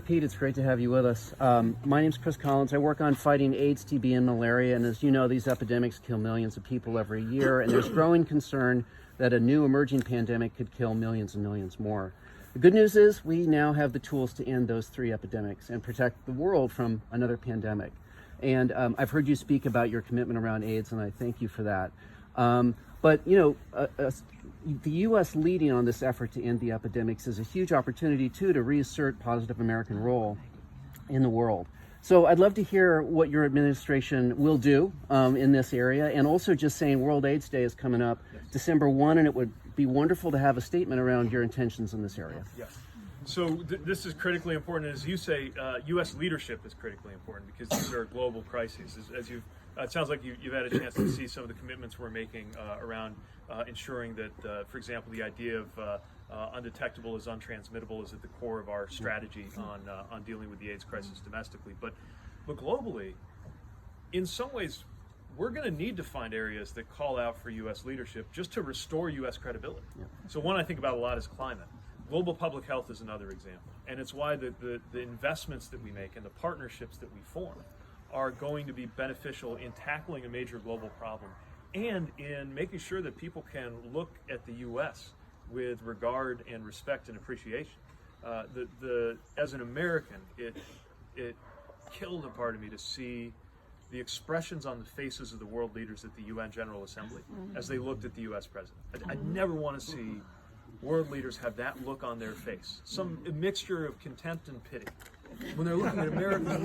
Pete, it's great to have you with us. My name's Chris Collins. I work on fighting AIDS, TB, and malaria, and as you know, these epidemics kill millions of people every year, and there's growing concern that a new emerging pandemic could kill millions and millions more. The good news is we now have the tools to end those three epidemics and protect the world from another pandemic. And I've heard you speak about your commitment around AIDS, and I thank you for that. But the U.S. leading on this effort to end the epidemics is a huge opportunity, too, to reassert positive American role in the world. So I'd love to hear what your administration will do in this area, and also just saying World AIDS Day is coming up December 1, and it would be wonderful to have a statement around your intentions in this area. Yes. So this is critically important. As you say, U.S. leadership is critically important because these are global crises. As you've it sounds like you've had a chance to see some of the commitments we're making around ensuring that, for example, the idea of undetectable is untransmittable is at the core of our strategy on dealing with the AIDS crisis domestically. But globally, in some ways, we're going to need to find areas that call out for U.S. leadership just to restore U.S. credibility. Yeah. So one I think about a lot is climate. Global public health is another example. And it's why the investments that we make and the partnerships that we form are going to be beneficial in tackling a major global problem and in making sure that people can look at the U.S. with regard and respect and appreciation. As an American, it killed a part of me to see the expressions on the faces of the world leaders at the UN General Assembly as they looked at the U.S. president. I never want to see world leaders have that look on their face, some mixture of contempt and pity. When they're looking at America,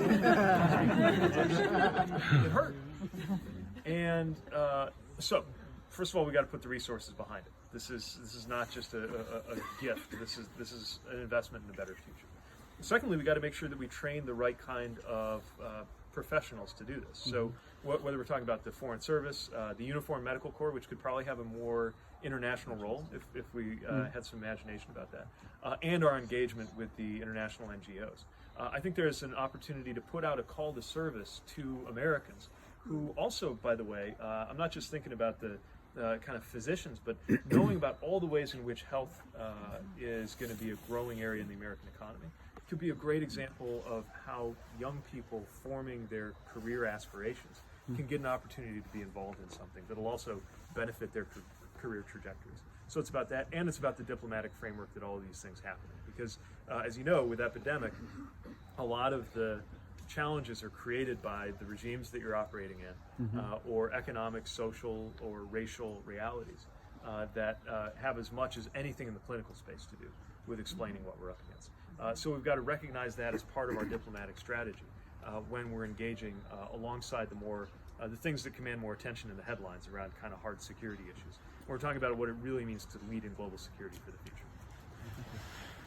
it hurt. And so, first of all, we got to put the resources behind it. This is not just a gift. This is an investment in a better future. Secondly, we got to make sure that we train the right kind of professionals to do this. So whether we're talking about the Foreign Service, the Uniformed Medical Corps, which could probably have a more international role if we had some imagination about that, and our engagement with the international NGOs. I think there's an opportunity to put out a call to service to Americans who also, by the way, I'm not just thinking about the kind of physicians, but knowing about all the ways in which health is going to be a growing area in the American economy. It could be a great example of how young people forming their career aspirations can get an opportunity to be involved in something that'll also benefit their career trajectories. So it's about that, and it's about the diplomatic framework that all of these things happen in. Because, as you know, with epidemic, a lot of the challenges are created by the regimes that you're operating in, or economic, social, or racial realities that have as much as anything in the political space to do with explaining what we're up against. So we've got to recognize that as part of our diplomatic strategy when we're engaging alongside the things that command more attention in the headlines around kind of hard security issues. We're talking about what it really means to lead in global security for the future.